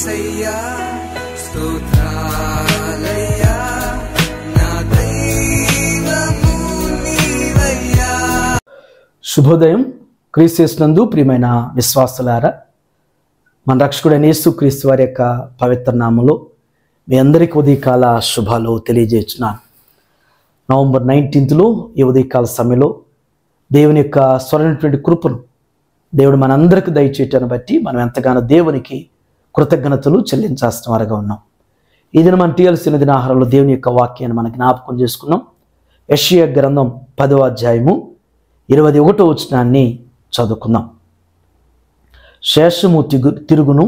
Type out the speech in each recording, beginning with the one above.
యేసయ్యా స్తోత్రాలయ్యా నా దైవము నీవయ్యా. శుభోదయం. క్రీస్తునందు ప్రియమైన విశ్వాసులారా, మన రక్షకుడైన యేసుక్రీస్తు వారి యొక్క పవిత్ర నామములో మీ అందరికీ ఉదయకాల శుభాలు తెలియజేస్తున్నాను. నవంబర్ 19 ఈ ఉదయకాల సమయంలో దేవుని యొక్క స్వరైనటువంటి కృపను దేవుడు మనందరికీ దయచేయటాన్ని బట్టి మనం ఎంతగానో దేవునికి కృతజ్ఞతలు చెల్లించాల్సిన వారుగా ఉన్నాం. ఈ దినం మనం తీయాల్సిన దినాహారంలో దేవుని యొక్క వాక్యాన్ని మనం జ్ఞాపకం చేసుకున్నాం. యెషయా గ్రంథం 10వ అధ్యాయము 21వ వచనాన్ని చదువుకుందాం. శేషము తిరుగును,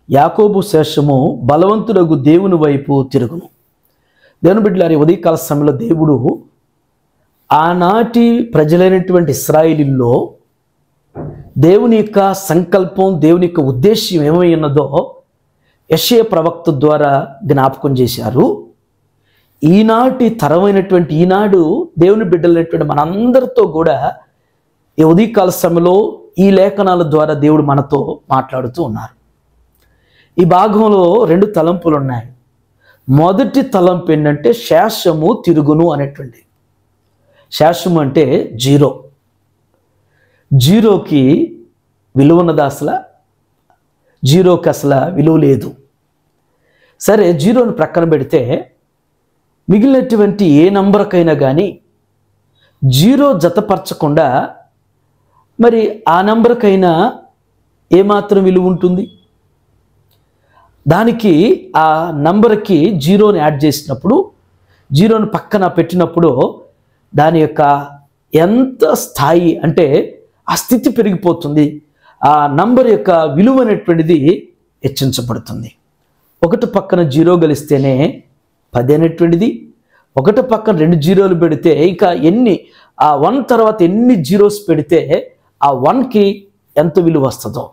యాకోబు శేషము బలవంతుడగు దేవుని వైపు తిరుగును. దేవుని బిడ్డలారా, ఉదయకాల సమయంలో దేవుడు ఆనాటి ప్రజలైనటువంటి ఇశ్రాయేలీల్లో దేవుని యొక్క సంకల్పం, దేవుని యొక్క ఉద్దేశ్యం ఏమై ఉన్నదో యెషయా ప్రవక్త ద్వారా జ్ఞాపకం చేశారు. ఈనాటి తరమైనటువంటి ఈనాడు దేవుని బిడ్డలైనటువంటి మనందరితో కూడా ఈ ఉదయకాల సమయంలో ఈ లేఖనాల ద్వారా దేవుడు మనతో మాట్లాడుతూ ఉన్నారు. ఈ భాగంలో 2 తలంపులు ఉన్నాయి. మొదటి తలంపు ఏంటంటే శేషము తిరుగును అనేటువంటి. శేషము అంటే జీరో. జీరోకి విలువ ఉన్నది, అసలు జీరోకి అసలు విలువ లేదు. సరే, జీరోని ప్రక్కన పెడితే మిగిలినటువంటి ఏ నంబర్కైనా కానీ జీరో జతపరచకుండా మరి ఆ నంబర్కైనా ఏమాత్రం విలువ ఉంటుంది? దానికి ఆ నంబర్కి జీరోని యాడ్ చేసినప్పుడు, జీరోని పక్కన పెట్టినప్పుడు దాని యొక్క ఎంత స్థాయి అంటే ఆ స్థితి పెరిగిపోతుంది. ఆ నంబర్ యొక్క విలువ అనేటువంటిది హెచ్చించబడుతుంది. ఒకటి పక్కన జీరో కలిస్తేనే 10 అనేటువంటిది, ఒకటి పక్కన 2 జీరోలు పెడితే ఇంకా ఎన్ని, ఆ 1 తర్వాత ఎన్ని జీరోస్ పెడితే ఆ 1కి ఎంత విలువ వస్తుందో.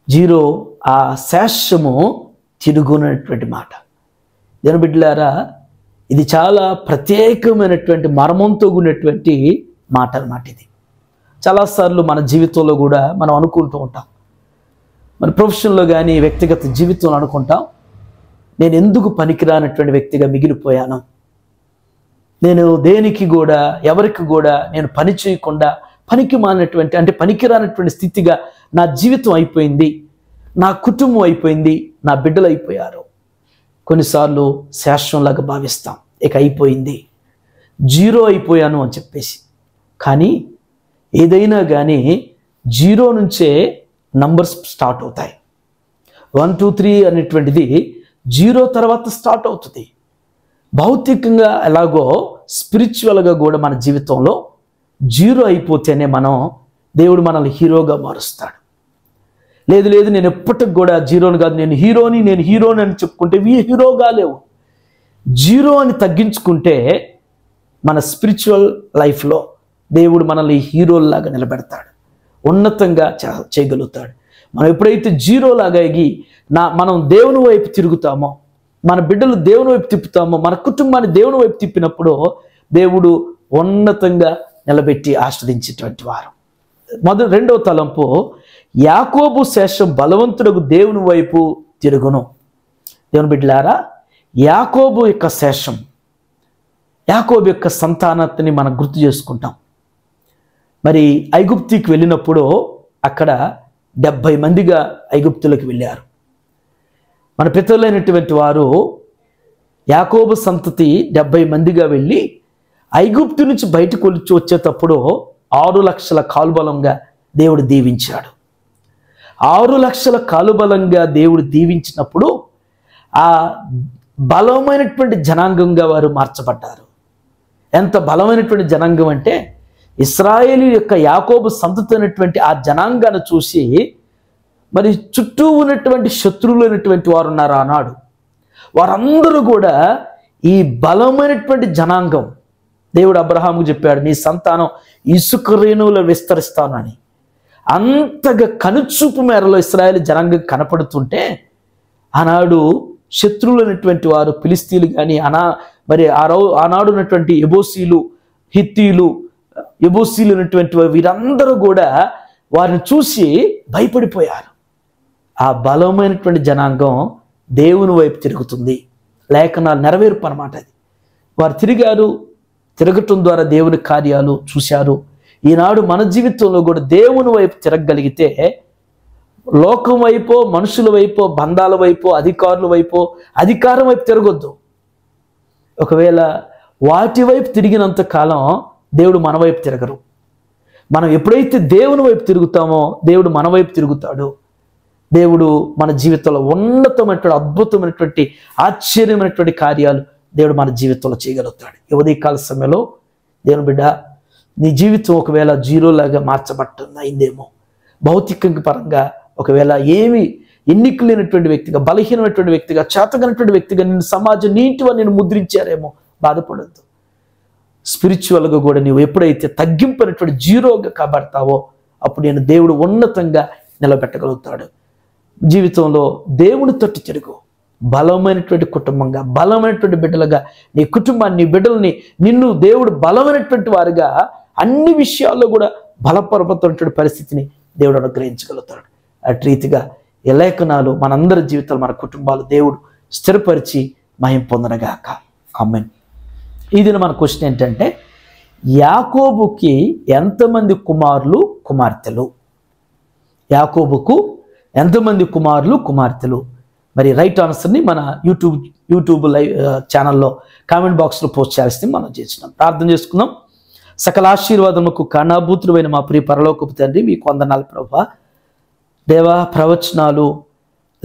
జీరో ఆ శేషము తిరుగునటువంటి మాట. దేవుని బిడ్డలారా, ఇది చాలా ప్రత్యేకమైనటువంటి మర్మంతో కూడినటువంటి మాట అన్నమాట. ఇది చాలాసార్లు మన జీవితంలో కూడా మనం అనుకుంటూ ఉంటాం. మన ప్రొఫెషన్లో కానీ వ్యక్తిగత జీవితంలో అనుకుంటాం, నేను ఎందుకు పనికిరానటువంటి వ్యక్తిగా మిగిలిపోయాను, నేను దేనికి కూడా ఎవరికి కూడా నేను పని చేయకుండా పనికి మానటువంటి అంటే పనికిరానటువంటి స్థితిగా నా జీవితం అయిపోయింది, నా కుటుంబం అయిపోయింది, నా బిడ్డలు అయిపోయారు. కొన్నిసార్లు శాశ్వతంలాగా భావిస్తాం, ఇక అయిపోయింది, జీరో అయిపోయాను అని చెప్పేసి. కానీ ఏదైనా కానీ జీరో నుంచే నంబర్స్ స్టార్ట్ అవుతాయి. 1 2 3 అనేటువంటిది జీరో తర్వాత స్టార్ట్ అవుతుంది. భౌతికంగా ఎలాగో స్పిరిచువల్గా కూడా మన జీవితంలో జీరో అయిపోతేనే దేవుడు మనల్ని హీరోగా మారుస్తాడు. లేదు నేను ఎప్పటికి కూడా జీరోని కాదు, నేను హీరోని అని చెప్పుకుంటే హీరోగా లేవు. జీరో అని తగ్గించుకుంటే మన స్పిరిచువల్ లైఫ్లో దేవుడు మనల్ని హీరోలాగా నిలబెడతాడు, ఉన్నతంగా చేయగలుగుతాడు. మనం ఎప్పుడైతే జీరోలాగా ఎగి మనం దేవుని వైపు తిరుగుతామో, మన బిడ్డలు దేవుని వైపు తిప్పుతామో, మన కుటుంబాన్ని దేవుని వైపు తిప్పినప్పుడు దేవుడు ఉన్నతంగా నిలబెట్టి ఆశ్రదించేటువంటి వారు. రెండవ తలంపు, యాకోబు శేషం బలవంతుడకు దేవుని వైపు తిరుగును. దేవుని బిడ్డలారా, యాకోబు యొక్క శేషం, యాకోబు యొక్క సంతానాన్ని మనం గుర్తు చేసుకుంటాం. మరి ఐగుప్తికి వెళ్ళినప్పుడు అక్కడ 70 మందిగా ఐగుప్తులకు వెళ్ళారు. మన పితరులైనటువంటి వారు యాకోబు సంతతి 70 మందిగా వెళ్ళి ఐగుప్తు నుంచి బయటకు వచ్చేటప్పుడు 6 లక్షల కాలుబలంగా దేవుడు దీవించాడు. 6 లక్షల కాలుబలంగా దేవుడు దీవించినప్పుడు ఆ బలమైనటువంటి జనాంగంగా వారు మార్చబడ్డారు. ఎంత బలమైనటువంటి జనాంగం అంటే, ఇశ్రాయేలు యొక్క యాకోబు సంతతి అయినటువంటి ఆ జనాంగాన్ని చూసి మరి చుట్టూ ఉన్నటువంటి శత్రువులైనటువంటి వారు ఉన్నారు ఆనాడు, వారందరూ కూడా ఈ బలమైనటువంటి జనాంగం, దేవుడు అబ్రహాముకు చెప్పాడు, నీ సంతానం ఇసుక రేణువులు విస్తరిస్తానని. అంతగా కనుచూపు మేరలో ఇశ్రాయేలు జనాంగం కనపడుతుంటే ఆనాడు శత్రువులైనటువంటి వారు ఫిలిస్తీన్లు కానీ ఆనాడు ఉన్నటువంటి ఎబోసీలు, హిత్తీలు, ఎబూసీలు ఉన్నటువంటి వీరందరూ కూడా వారిని చూసి భయపడిపోయారు. ఆ బలమైనటువంటి జనాంగం దేవుని వైపు తిరుగుతుంది. లేఖనాలు నెరవేర్పు అన్నమాట అది. వారు తిరిగారు, తిరగటం ద్వారా దేవుని కార్యాలు చూశారు. ఈనాడు మన జీవితంలో కూడా దేవుని వైపు తిరగగలిగితే లోకం వైపో, మనుషుల వైపో, బంధాల వైపో, అధికారుల వైపో, అధికారం వైపు తిరగొద్దు. ఒకవేళ వాటి వైపు తిరిగినంత కాలం దేవుడు మన వైపు తిరగరు. మనం ఎప్పుడైతే దేవుని వైపు తిరుగుతామో దేవుడు మన వైపు తిరుగుతాడు. దేవుడు మన జీవితంలో ఉన్నతమైనటువంటి, అద్భుతమైనటువంటి, ఆశ్చర్యమైనటువంటి కార్యాలు దేవుడు మన జీవితంలో చేయగలుగుతాడు. ఈ ఉదయకాల సమయంలో దేవుని బిడ్డ, నీ జీవితం ఒకవేళ జీరోలాగా మార్చబట్టిందేమో, భౌతిక పరంగా ఒకవేళ ఏమి ఎన్నిక లేనటువంటి వ్యక్తిగా, బలహీనమైనటువంటి వ్యక్తిగా, చేతగనటువంటి వ్యక్తిగా నిన్ను సమాజం నీటిగా నిన్ను ముద్రించారేమో, బాధపడద్దు. స్పిరిచువల్గా కూడా నీవు ఎప్పుడైతే తగ్గింపైనటువంటి జీరోగా కాబడతావో అప్పుడు నేను దేవుడు ఉన్నతంగా నిలబెట్టగలుగుతాడు. జీవితంలో దేవుని తట్టు తిరుగు. బలమైనటువంటి కుటుంబంగా, బలమైనటువంటి బిడ్డలుగా నీ కుటుంబాన్ని, నీ బిడ్డల్ని, నిన్ను దేవుడు బలమైనటువంటి వారుగా అన్ని విషయాల్లో కూడా బలపరపతున్నటువంటి పరిస్థితిని దేవుడు అనుగ్రహించగలుగుతాడు. అటు రీతిగా ఈ లేఖనాలు మనందరి జీవితాలు, మన కుటుంబాలు దేవుడు స్థిరపరిచి మహిమ పొందనగాక. ఆమేన్. ఈ దిన మన క్వశ్చన్ ఏంటంటే, యాకోబుకి ఎంతమంది కుమారులు కుమార్తెలు? యాకోబుకు ఎంతమంది కుమారులు కుమార్తెలు? మరి రైట్ ఆన్సర్ని మన యూట్యూబ్ లైవ్ ఛానల్లో కామెంట్ బాక్స్లో పోస్ట్ చేస్తే మనం చేసినాం. ప్రార్థన చేసుకుందాం. సకల ఆశీర్వాదములకు కారణభూతుడైన మా ప్రియ పరలోకపు తండ్రి, మీకు వందనాలు ప్రభువా. దేవా, ప్రవచనాలు,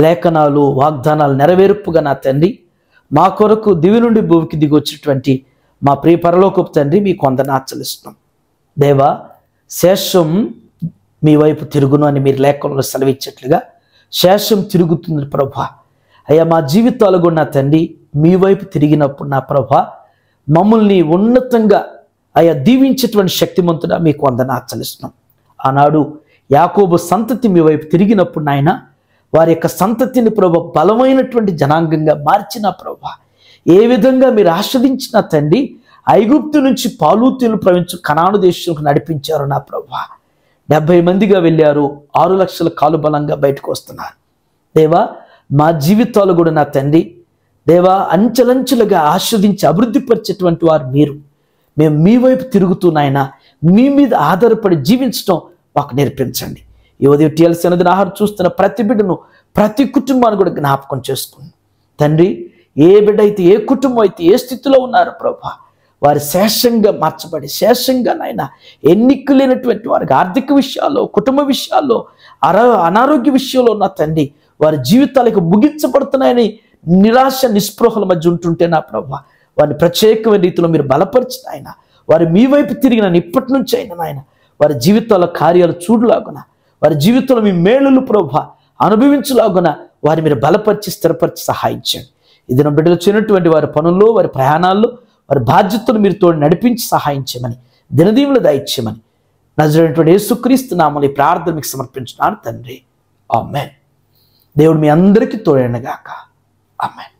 లేఖనాలు, వాగ్దానాలు నెరవేర్పుగా నా తండ్రి మా కొరకు దివి నుండి భూమికి దిగి వచ్చినటువంటి మా ప్రియ పరలోకపు తండ్రి, మీకు వందనాలు చెల్లిస్తున్నాం. దేవా, శేషం మీ వైపు తిరుగును అని మీరు లేఖనంలో సెలవిచ్చేట్లుగా శేషం తిరుగుతుంది ప్రభా. అయ్యా, మా జీవితాలు కూడా నా తండ్రి మీ వైపు తిరిగినప్పుడు నా ప్రభా, మమ్మల్ని ఉన్నతంగా అయ్యా దీవించేటువంటి శక్తిమంతుడా మీకు వందనాలు చెల్లిస్తున్నాం. ఆనాడు యాకోబు సంతతి మీ వైపు తిరిగినప్పుడు నాయన, వారి యొక్క సంతతిని ప్రభు బలమైనటువంటి జనాంగంగా మార్చిన ప్రభు, ఏ విధంగా మీరు ఆస్వాదించిన తండ్రి ఐగుప్తు నుంచి పాలూతీలు ప్రవహించు కనాను దేశంకు నడిపించారు నా ప్రభు. 70 మందిగా వెళ్ళారు, 6 లక్షల కాలు బలంగా బయటకు వస్తున్నారు. దేవా, మా జీవితాలు కూడా నా తండ్రి దేవా అంచెలంచెలుగా ఆస్వాదించి అభివృద్ధి పరిచేటువంటి వారు మీరు. మేము మీ వైపు తిరుగుతూ నాయన మీ మీద ఆధారపడి జీవించడం మాకు నేర్పించండి. ఈ ఉదయం టీఎల్సీ అనేది ఆహారం చూస్తున్న ప్రతి బిడ్డను, ప్రతి కుటుంబాన్ని కూడా జ్ఞాపకం చేసుకుని తండ్రి, ఏ బిడ్డ అయితే, ఏ కుటుంబం అయితే ఏ స్థితిలో ఉన్నారో ప్రభా, వారి శేషంగా మార్చబడి శేషంగా నాయన ఎన్నిక లేనటువంటి వారికి ఆర్థిక విషయాల్లో, కుటుంబ విషయాల్లో, అనారోగ్య విషయంలో నా తండ్రి వారి జీవితాలకు ముగించబడుతున్నాయని నిరాశ నిస్పృహల మధ్య ఉంటుంటే నా ప్రభా, వారిని ప్రత్యేకమైన రీతిలో మీరు బలపరిచిన ఆయన, వారు మీ వైపు తిరిగిన ఇప్పటి నుంచి అయినా నాయన వారి జీవితాల కార్యాలు చూడలాగున, వారి జీవితంలో మీ మేలులు ప్రభా అనుభవించలాగున వారి మీరు బలపరిచి స్థిరపరిచి సహాయించండి. ఇది నా బిడ్డలు చేయనటువంటి వారి పనుల్లో, వారి ప్రయాణాల్లో, వారి బాధ్యతలు మీరు తోడు నడిపించి సహాయం చేయమని, దినదీవులు దయచేయమని నజరేయుడైనటువంటి యేసుక్రీస్తు నామములో ఈ ప్రార్థన మీకు సమర్పించున్నాను తండ్రి. ఆమేన్. దేవుడు మీ అందరికీ తోడైనగాక. ఆమేన్.